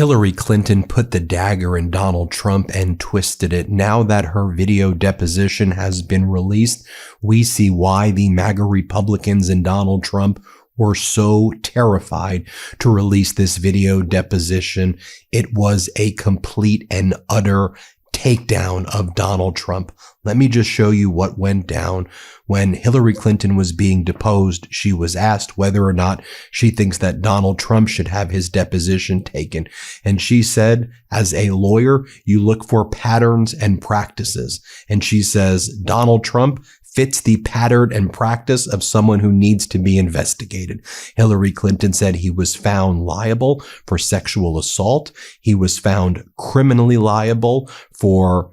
Hillary Clinton put the dagger in Donald Trump and twisted it. Now that her video deposition has been released, we see why the MAGA Republicans and Donald Trump were so terrified to release this video deposition. It was a complete and utter takedown of Donald Trump. Let me just show you what went down. When Hillary Clinton was being deposed, she was asked whether or not she thinks that Donald Trump should have his deposition taken. And she said, as a lawyer, you look for patterns and practices. And she says, Donald Trump fits the pattern and practice of someone who needs to be investigated. Hillary Clinton said he was found liable for sexual assault. He was found criminally liable for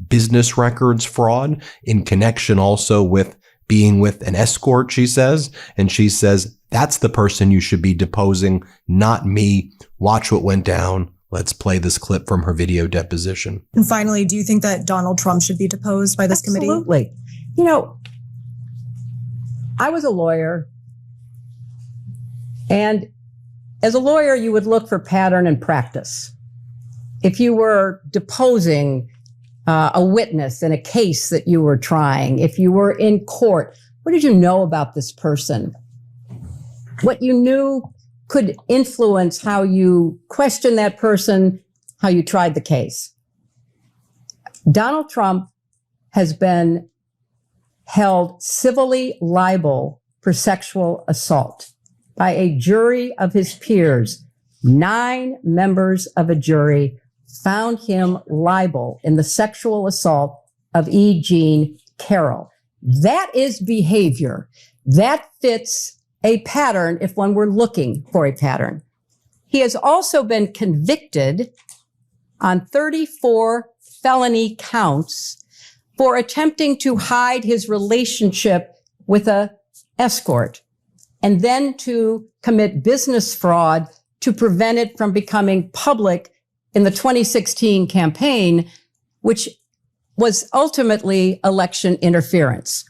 business records fraud in connection also with being with an escort, she says. And she says, that's the person you should be deposing, not me. Watch what went down. Let's play this clip from her video deposition. And finally, do you think that Donald Trump should be deposed by this committee? Absolutely. You know, I was a lawyer, and as a lawyer, you would look for pattern and practice. If you were deposing a witness in a case that you were trying, if you were in court, what did you know about this person? What you knew could influence how you questioned that person, how you tried the case. Donald Trump has been held civilly liable for sexual assault by a jury of his peers. 9 members of a jury found him liable in the sexual assault of E. Jean Carroll. That is behavior. That fits a pattern if one were looking for a pattern. He has also been convicted on 34 felony counts for attempting to hide his relationship with a escort and then to commit business fraud to prevent it from becoming public in the 2016 campaign, which was ultimately election interference.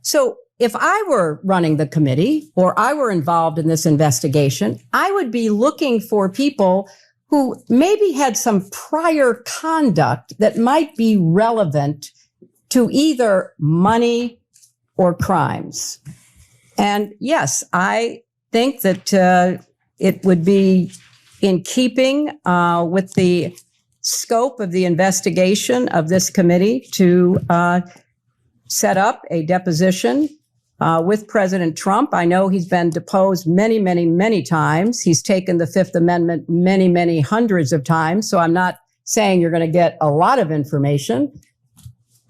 So if I were running the committee or I were involved in this investigation, I would be looking for people who maybe had some prior conduct that might be relevant to either money or crimes. And yes, I think that it would be in keeping with the scope of the investigation of this committee to set up a deposition with President Trump. I know he's been deposed many, many, many times. He's taken the Fifth Amendment many, many hundreds of times. So I'm not saying you're going to get a lot of information.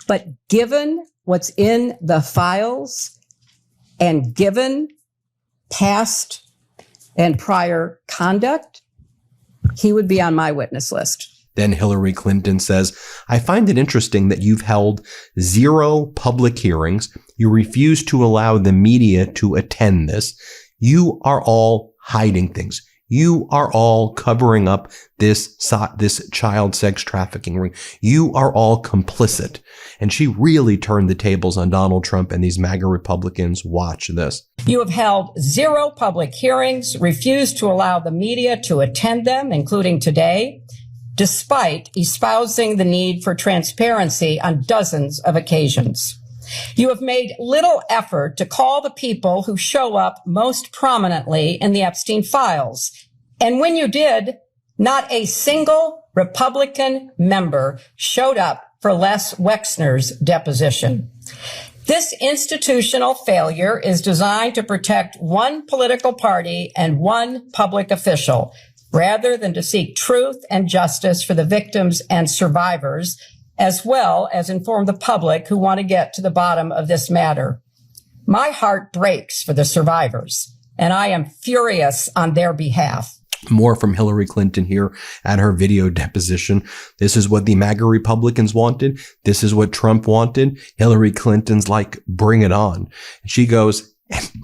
But given what's in the files and given past and prior conduct, he would be on my witness list. Then Hillary Clinton says, I find it interesting that you've held 0 public hearings. You refuse to allow the media to attend this. You are all hiding things. You are all covering up this child sex trafficking ring. You are all complicit. And she really turned the tables on Donald Trump and these MAGA Republicans. Watch this. You have held 0 public hearings, refused to allow the media to attend them, including today, despite espousing the need for transparency on dozens of occasions. You have made little effort to call the people who show up most prominently in the Epstein files. And when you did, not a single Republican member showed up for Les Wexner's deposition. This institutional failure is designed to protect one political party and one public official, rather than to seek truth and justice for the victims and survivors, as well as inform the public who want to get to the bottom of this matter. My heart breaks for the survivors, and I am furious on their behalf. More from Hillary Clinton here at her video deposition. This is what the MAGA Republicans wanted. This is what Trump wanted. Hillary Clinton's like, bring it on. And she goes,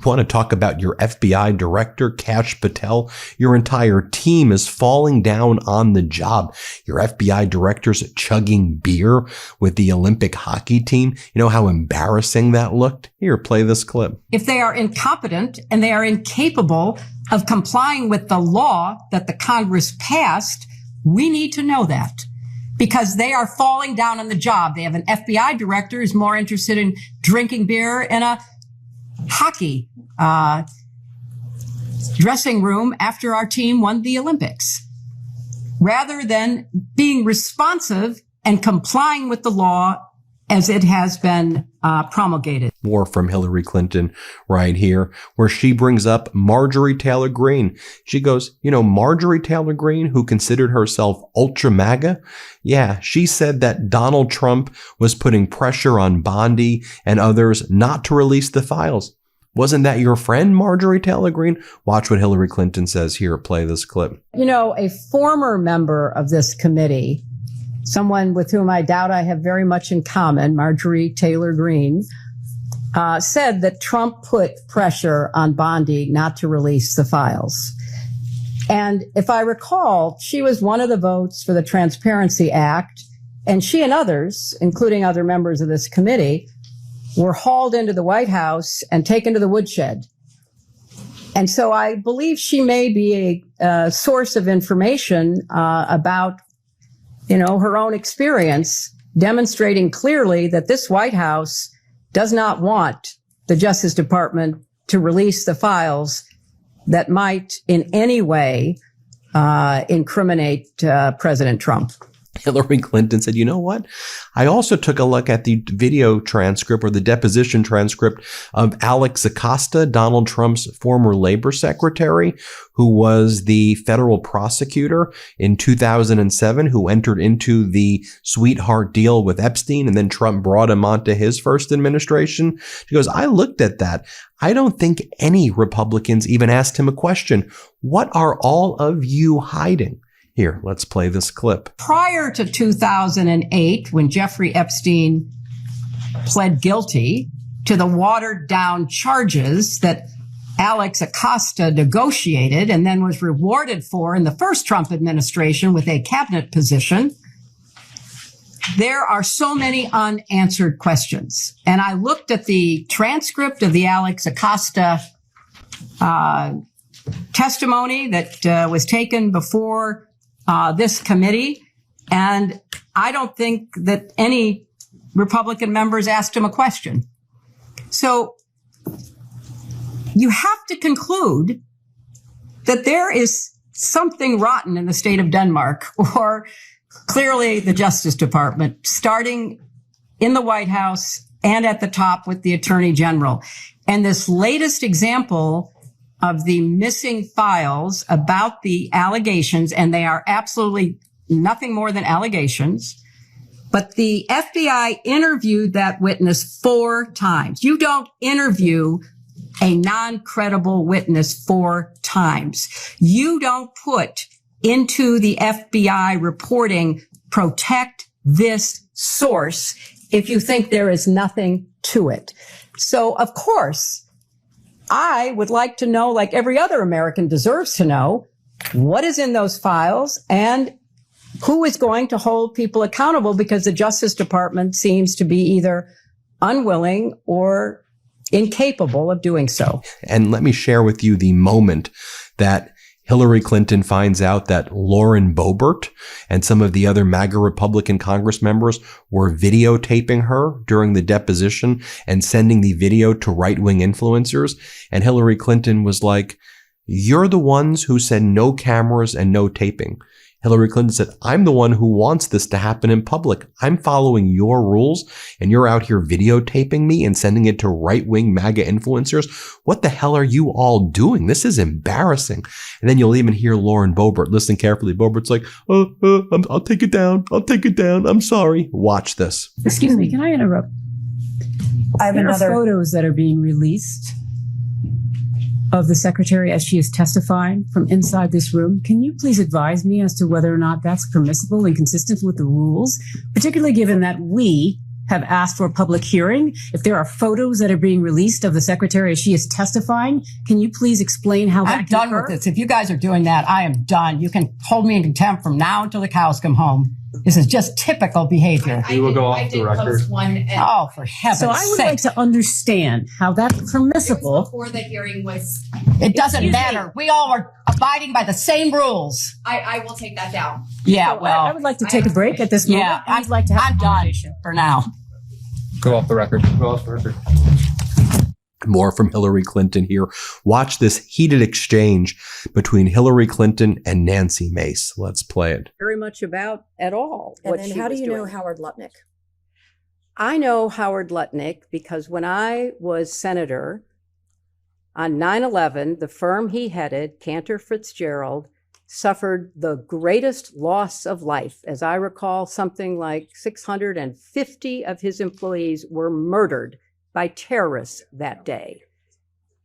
want to talk about your FBI director, Kash Patel? Your entire team is falling down on the job. Your FBI director's chugging beer with the Olympic hockey team. You know how embarrassing that looked? Here, play this clip. If they are incompetent and they are incapable of complying with the law that the Congress passed We need to know that because they are falling down on the job. They have an FBI director who's more interested in drinking beer in a hockey dressing room after our team won the Olympics, rather than being responsive and complying with the law as it has been promulgated. More from Hillary Clinton right here, where she brings up Marjorie Taylor Greene. She goes, Marjorie Taylor Greene, who considered herself ultra MAGA. Yeah, she said that Donald Trump was putting pressure on Bondi and others not to release the files. Wasn't that your friend, Marjorie Taylor Greene? Watch what Hillary Clinton says here. Play this clip. A former member of this committee, someone with whom I doubt I have very much in common, Marjorie Taylor Greene, said that Trump put pressure on Bondi not to release the files. And if I recall, she was one of the votes for the Transparency Act, and she and others, including other members of this committee, were hauled into the White House and taken to the woodshed. And so I believe she may be a source of information about her own experience, demonstrating clearly that this White House does not want the Justice Department to release the files that might in any way incriminate President Trump. Hillary Clinton said, you know what? I also took a look at the video transcript or the deposition transcript of Alex Acosta, Donald Trump's former labor secretary, who was the federal prosecutor in 2007, who entered into the sweetheart deal with Epstein, and then Trump brought him onto his first administration. She goes, I looked at that. I don't think any Republicans even asked him a question. What are all of you hiding? Here, let's play this clip. Prior to 2008, when Jeffrey Epstein pled guilty to the watered down charges that Alex Acosta negotiated and then was rewarded for in the first Trump administration with a cabinet position, there are so many unanswered questions. And I looked at the transcript of the Alex Acosta testimony that was taken before this committee, and I don't think that any Republican members asked him a question. So you have to conclude that there is something rotten in the state of Denmark, or clearly the Justice Department, starting in the White House and at the top with the Attorney General. And this latest example of the missing files about the allegations, and they are absolutely nothing more than allegations, but the FBI interviewed that witness 4 times. You don't interview a non-credible witness 4 times. You don't put into the FBI reporting, protect this source, if you think there is nothing to it. So, of course, I would like to know, like every other American deserves to know, what is in those files and who is going to hold people accountable, because the Justice Department seems to be either unwilling or incapable of doing so. And let me share with you the moment that Hillary Clinton finds out that Lauren Boebert and some of the other MAGA Republican Congress members were videotaping her during the deposition and sending the video to right-wing influencers. And Hillary Clinton was like, you're the ones who said no cameras and no taping. Hillary Clinton said, I'm the one who wants this to happen in public. I'm following your rules, and you're out here videotaping me and sending it to right-wing MAGA influencers. What the hell are you all doing? This is embarrassing. And then you'll even hear Lauren Boebert. Listen carefully. Boebert's like, I'll take it down. I'll take it down. I'm sorry. Watch this. Excuse me. Can I interrupt? I have There another. are photos that are being released of the secretary as she is testifying from inside this room. Can you please advise me as to whether or not that's permissible and consistent with the rules, particularly given that we have asked for a public hearing? If there are photos that are being released of the secretary as she is testifying, can you please explain how that I'm done with this. If you guys are doing that, I am done. You can hold me in contempt from now until the cows come home. This is just typical behavior. We will go off the record. Oh, for heaven's So I would like sake. to understand how that's permissible. Before the hearing was, It doesn't Excuse me. matter. We all are abiding by the same rules. I will take that down. Yeah, So well, I would like to take a break at this moment. yeah, I'd like to have I'm a done conversation. for now. Go off the record. Go off the record. More from Hillary Clinton here. Watch this heated exchange between Hillary Clinton and Nancy Mace. Let's play it. Very much about at all. And what then she how do was you know doing. Howard Lutnick? I know Howard Lutnick because when I was senator on 9/11, the firm he headed, Cantor Fitzgerald, suffered the greatest loss of life. As I recall, something like 650 of his employees were murdered by terrorists that day.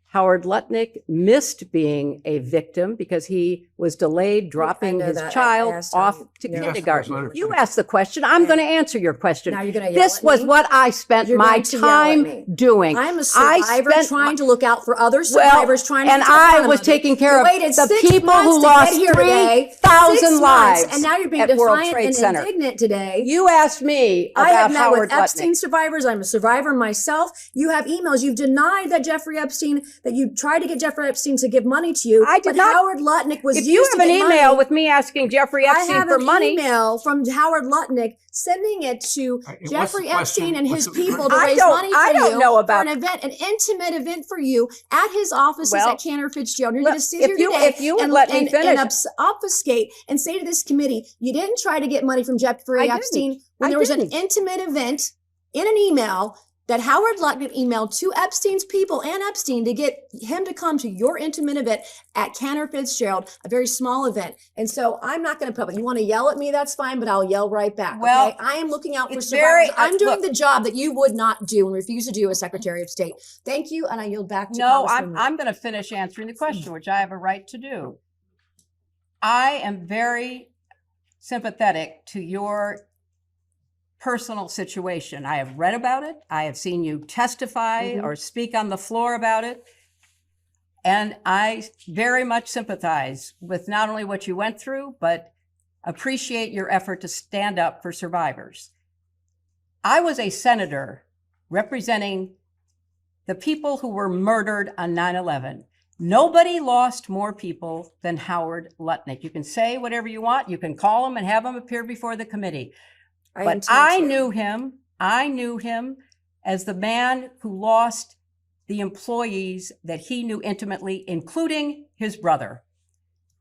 Howard Lutnick missed being a victim because he was delayed dropping know his that. I child asked off him. to You asked the kindergarten. question. You asked the question. I'm going to answer your question. Now you're going to yell This at was me? what I spent You're my going to yell at time me. doing. I'm a I survivor spent trying to look out for other Well, survivors trying to and get to I the bottom was of it. taking care You of waited the 6 people months who to lost get here today. 3,000 6 months, lives and now you're being at World defiant Trade and Center. indignant today. You asked me I have about met Howard with Epstein Lutnick. survivors. I'm a survivor myself. You have emails. You've denied that Jeffrey Epstein, that you tried to get Jeffrey Epstein to give money to you. I did but not. Howard Lutnick was If used you to have an get email money. with me asking Jeffrey I Epstein have for an money, email from Howard Lutnick sending it to What's Jeffrey the question? Epstein and his What's the- people to I raise don't- money for I don't you know about- for an event, an intimate event for you at his offices Well, at Cantor Fitzgerald. You're look, going to sit if here you- today if you would and, let me and, finish. and obfuscate and say to this committee, you didn't try to get money from Jeffrey I didn't. Epstein when I there was didn't. an intimate event in an email that Howard Lutnick emailed to Epstein's people and Epstein to get him to come to your intimate event at Cantor Fitzgerald, a very small event. And so I'm not going to public. You want to yell at me, that's fine, but I'll yell right back. Well, okay? I am looking out for it's survivors. very- I'm doing look. the job that you would not do and refuse to do as Secretary of State. Thank you, and I yield back to no, Congresswoman. I'm going to finish answering the question, which I have a right to do. I am very sympathetic to your personal situation. I have read about it. I have seen you testify or speak on the floor about it. And I very much sympathize with not only what you went through, but appreciate your effort to stand up for survivors. I was a senator representing the people who were murdered on 9/11. Nobody lost more people than Howard Lutnick. You can say whatever you want. You can call him and have him appear before the committee. But intend I to. knew him as the man who lost the employees that he knew intimately, including his brother.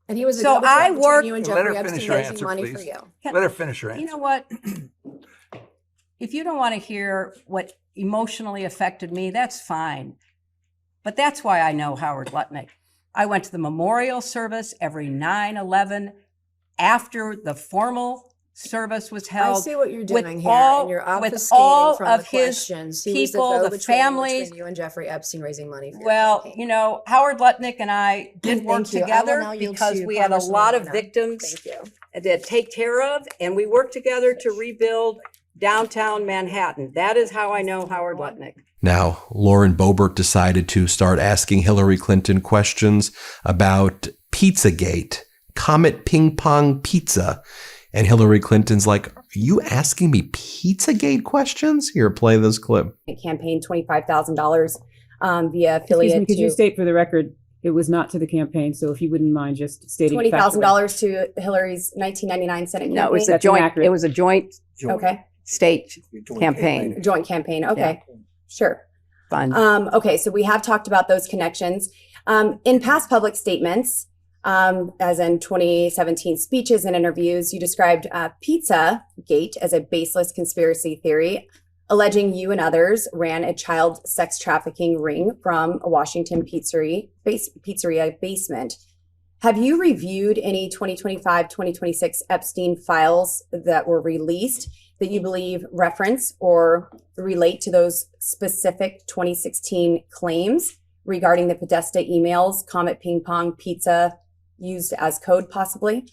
And he was a So go-between I between worked- you and Let her Jeffrey finish Epstein her raising answer, money please. for you. Let her finish her answer. You know what? If you don't want to hear what emotionally affected me, that's fine. But that's why I know Howard Lutnick. I went to the memorial service every 9/11 after the formal service was I held. see what you're with doing here, all- and you're with obfuscating all from of the his questions. He was people, the go-between families. between you and Jeffrey Epstein raising money for your Well, campaign. you know, Howard Lutnick and I did Thank work you. I will together now yield because to we had a Congresswoman lot of Warner. victims Thank you. to take care of, and we worked together to rebuild downtown Manhattan. That is how I know Howard Lutnick. Now, Lauren Boebert decided to start asking Hillary Clinton questions about Pizzagate, Comet Ping Pong Pizza. And Hillary Clinton's like, are you asking me Pizzagate questions? Here, play this clip. Campaign $25,000 via Excuse affiliate me, could you to state for the record, it was not to the campaign, so if you wouldn't mind just stating factually. $20,000 to Hillary's 1999 Senate campaign? No, it was a That's joint. inaccurate. It was a joint Okay, state campaign joint campaign, okay, sure. fund. Okay, so we have talked about those connections. In past public statements, as in 2017 speeches and interviews, you described Pizzagate as a baseless conspiracy theory, alleging you and others ran a child sex trafficking ring from a Washington pizzeria basement. Have you reviewed any 2025-2026 Epstein files that were released that you believe reference or relate to those specific 2016 claims regarding the Podesta emails, Comet Ping Pong Pizza used as code possibly?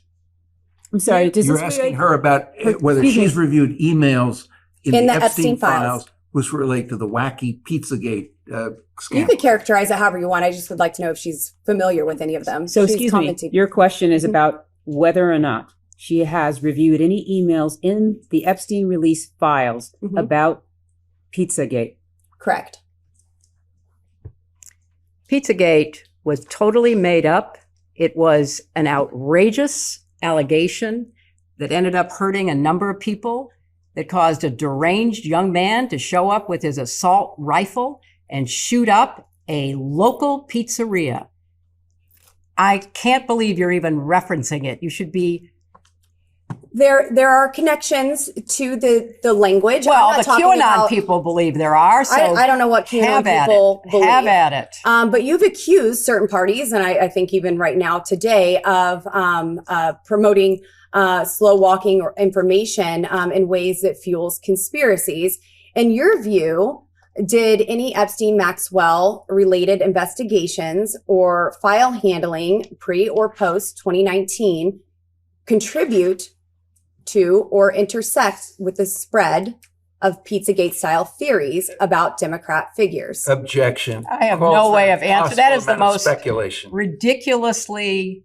I'm sorry, does You're this asking relate- her about whether Excuse me. she's reviewed emails in the the Epstein Epstein files. files, which relate to the wacky Pizzagate You scandal. could characterize it however you want. I just would like to know if she's familiar with any of them. So She's excuse me, commented- your question is about whether or not she has reviewed any emails in the Epstein release files Mhm. about Pizzagate. Correct. Pizzagate was totally made up. It was an outrageous allegation that ended up hurting a number of people, that caused a deranged young man to show up with his assault rifle and shoot up a local pizzeria. I can't believe you're even referencing it. You should be. There are connections to the language. I'm Well, not the talking QAnon about- people believe there are. So I don't know what QAnon have at people it. believe. Have at it. But you've accused certain parties, and I think even right now today, of promoting slow walking or information in ways that fuels conspiracies. In your view, did any Epstein Maxwell related investigations or file handling pre or post 2019 contribute to or intersect with the spread of Pizzagate style theories about Democrat figures? Objection. I have Calls no for way an of answering. That is the impossible amount of most speculation. ridiculously.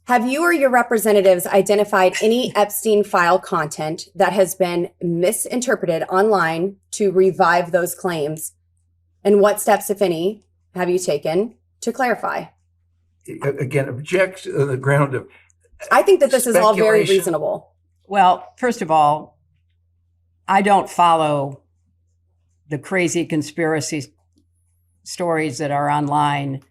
Have you or your representatives identified any Epstein file content that has been misinterpreted online to revive those claims? And what steps, if any, have you taken to clarify? Again, object on the ground of I think that this is all very speculation. reasonable. Well, first of all, I don't follow the crazy conspiracy stories that are online.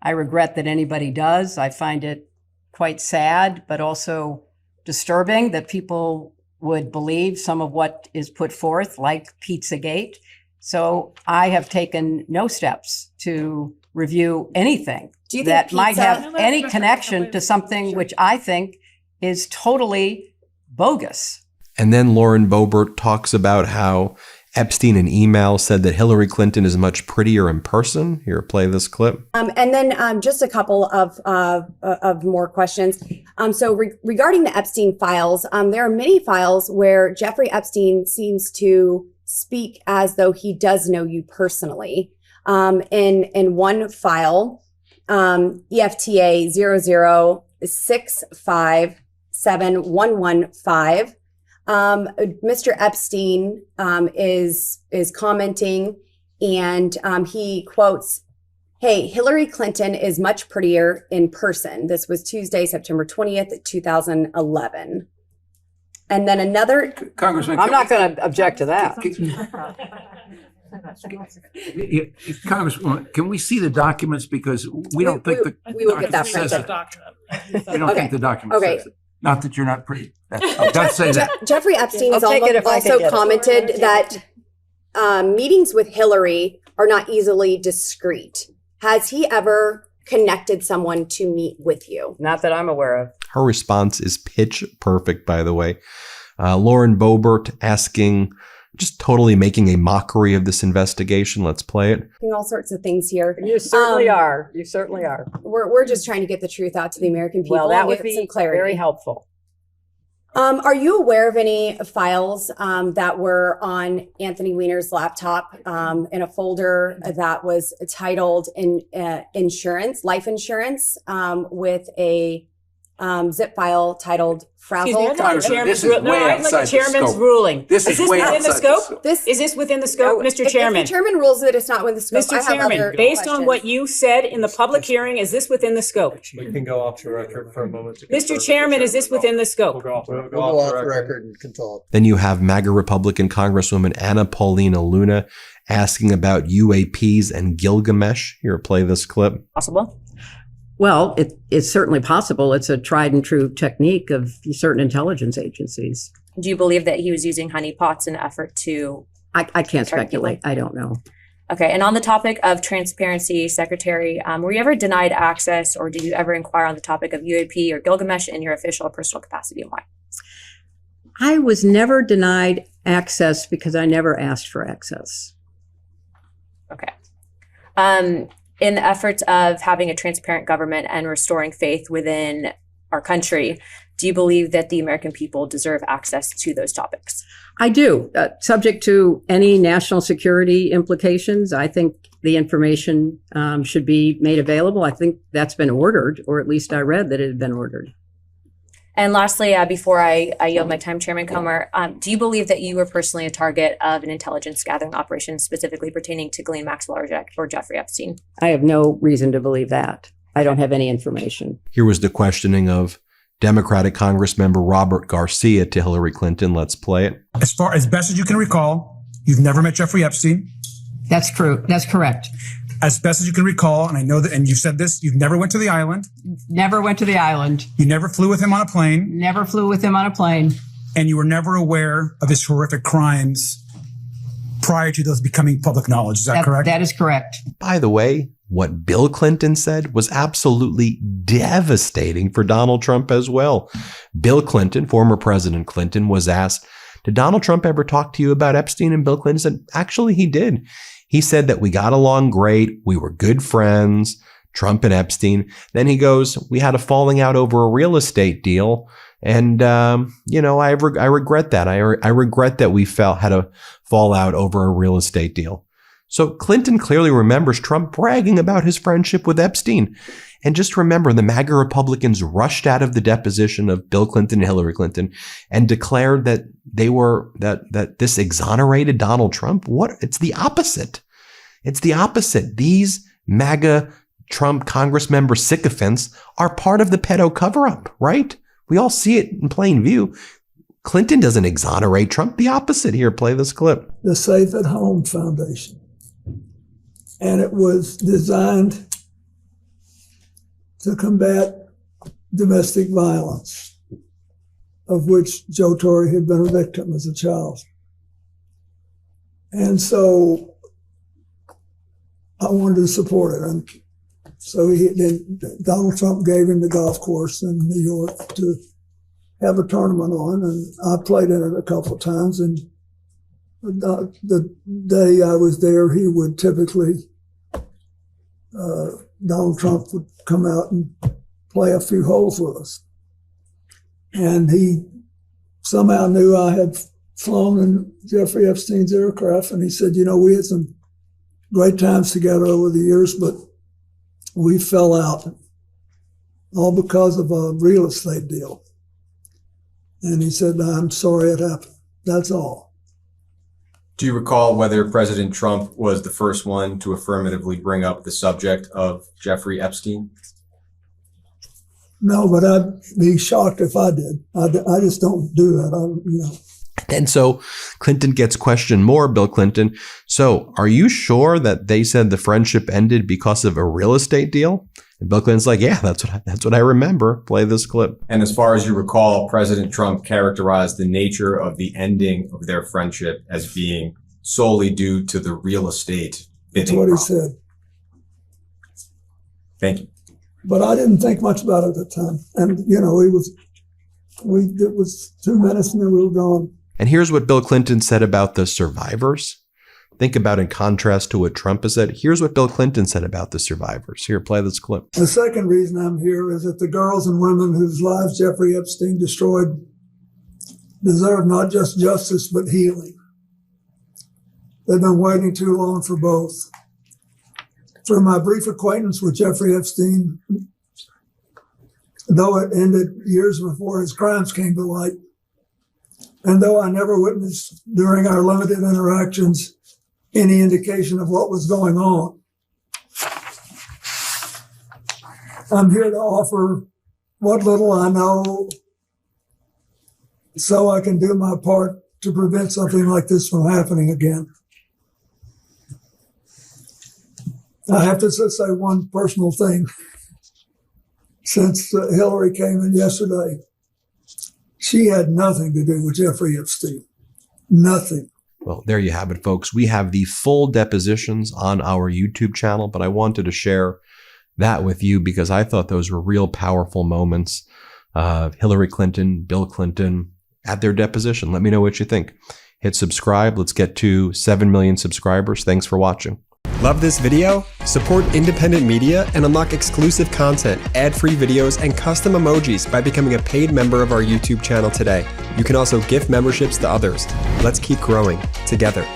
I regret that anybody does. I find it quite sad, but also disturbing that people would believe some of what is put forth, like Pizzagate. So I have taken no steps to review anything Do you think that might pizza- have any connection to something which I think is totally bogus. And then Lauren Boebert talks about how Epstein in email said that Hillary Clinton is much prettier in person. Here, play this clip. And then just a couple of more questions. Regarding the Epstein files, there are many files where Jeffrey Epstein seems to speak as though he does know you personally. In one file, EFTA 006571115, Mr. Epstein is commenting, and he quotes, "Hey, Hillary Clinton is much prettier in person." This was Tuesday, September 20th, 2011. And then another, Congressman. I'm not going to object to that. Congresswoman, can we see the documents, because we don't think the we will get that document says printed. it. We don't Okay. think the document Okay. says it. Not that you're not pretty. Don't say that. Jeffrey Epstein has I'll take it if I can also get it. commented that meetings with Hillary are not easily discreet. Has he ever connected someone to meet with you? Not that I'm aware of. Her response is pitch perfect, by the way. Lauren Boebert asking, just totally making a mockery of this investigation. Let's play it. All sorts of things here. You certainly are. You certainly are. We're just trying to get the truth out to the American people. Well, that and would give some be clarity. very helpful. Are you aware of any files that were on Anthony Weiner's laptop in a folder that was titled "Insurance, Life Insurance," with a zip file titled Excuse me, "Frazzle"? I'd like the Congressman, chairman's this is way I'd like outside the the chairman's scope. ruling. This Is is way within the outside the scope? scope. This Is this within the scope, Mr. If Chairman? the chairman rules that it's not within the scope, I Mr. have Chairman, other based on what questions. you said in the public hearing, is this within the scope? We can go off the record for a moment. to Mr. confirm Chairman, is this within the We'll scope? go off the We'll go off the record and can talk. Then you have MAGA Republican Congresswoman Anna Paulina Luna asking about UAPs and Gilgamesh. Here, play this clip. Possible. Well, it's certainly possible. It's a tried and true technique of certain intelligence agencies. Do you believe that he was using honeypots in an effort to? I can't Target speculate. I don't know. Okay. And on the topic of transparency, Secretary, were you ever denied access, or did you ever inquire on the topic of UAP or Gilgamesh in your official or personal capacity, and why? I was never denied access because I never asked for access. Okay. In the efforts of having a transparent government and restoring faith within our country, do you believe that the American people deserve access to those topics? I do. Subject to any national security implications, I think the information should be made available. I think that's been ordered, or at least I read that it had been ordered. And lastly, before I yield my time, Chairman Comer, do you believe that you were personally a target of an intelligence gathering operation specifically pertaining to Ghislaine Maxwell or Jeffrey Epstein? I have no reason to believe that. I don't have any information. Here was the questioning of Democratic Congressmember Robert Garcia to Hillary Clinton. Let's play it. As best as you can recall, you've never met Jeffrey Epstein. That's true. That's correct. As best as you can recall, and I know that, and you've said this, you've never went to the island. Never went to the island. You never flew with him on a plane. Never flew with him on a plane. And you were never aware of his horrific crimes prior to those becoming public knowledge. Is that correct? That is correct. By the way, what Bill Clinton said was absolutely devastating for Donald Trump as well. Bill Clinton, former President Clinton, was asked, did Donald Trump ever talk to you about Epstein? And Bill Clinton said, actually, he did. He said that we got along great. We were good friends, Trump and Epstein. Then he goes, we had a falling out over a real estate deal. And, I regret that. I regret that we had a fallout over a real estate deal. So Clinton clearly remembers Trump bragging about his friendship with Epstein. And just remember, the MAGA Republicans rushed out of the deposition of Bill Clinton and Hillary Clinton and declared that that this exonerated Donald Trump. What? It's the opposite. It's the opposite. These MAGA Trump Congress member sycophants are part of the pedo cover-up, right? We all see it in plain view. Clinton doesn't exonerate Trump. The opposite. Here, play this clip. The Safe at Home Foundation. And it was designed to combat domestic violence, of which Joe Torre had been a victim as a child. And so I wanted to support it. And so Donald Trump gave him the golf course in New York to have a tournament on, and I played in it a couple of times. And the day I was there, he would typically, Donald Trump would come out and play a few holes with us. And he somehow knew I had flown in Jeffrey Epstein's aircraft, and he said, we had some great times together over the years, but we fell out, all because of a real estate deal. And he said, I'm sorry it happened. That's all. Do you recall whether President Trump was the first one to affirmatively bring up the subject of Jeffrey Epstein? No, but I'd be shocked if I did. I just don't do that. And so Clinton gets questioned more, Bill Clinton. So are you sure that they said the friendship ended because of a real estate deal? And Bill Clinton's like, yeah, that's what I remember. Play this clip. And as far as you recall, President Trump characterized the nature of the ending of their friendship as being solely due to the real estate bidding. That's what he said. Thank you. But I didn't think much about it at the time. And, it was 2 minutes and then we were gone. And here's what Bill Clinton said about the survivors. Think about in contrast to what Trump has said. Here's what Bill Clinton said about the survivors. Here, play this clip. The second reason I'm here is that the girls and women whose lives Jeffrey Epstein destroyed deserve not just justice, but healing. They've been waiting too long for both. Through my brief acquaintance with Jeffrey Epstein, though it ended years before his crimes came to light, and though I never witnessed during our limited interactions any indication of what was going on, I'm here to offer what little I know so I can do my part to prevent something like this from happening again. I have to say one personal thing. Since Hillary came in yesterday, she had nothing to do with Jeffrey Epstein. Nothing. Well, there you have it, folks. We have the full depositions on our YouTube channel, but I wanted to share that with you because I thought those were real powerful moments of Hillary Clinton, Bill Clinton at their deposition. Let me know what you think. Hit subscribe. Let's get to 7 million subscribers. Thanks for watching. Love this video? Support independent media and unlock exclusive content, ad-free videos, and custom emojis by becoming a paid member of our YouTube channel today. You can also gift memberships to others. Let's keep growing together.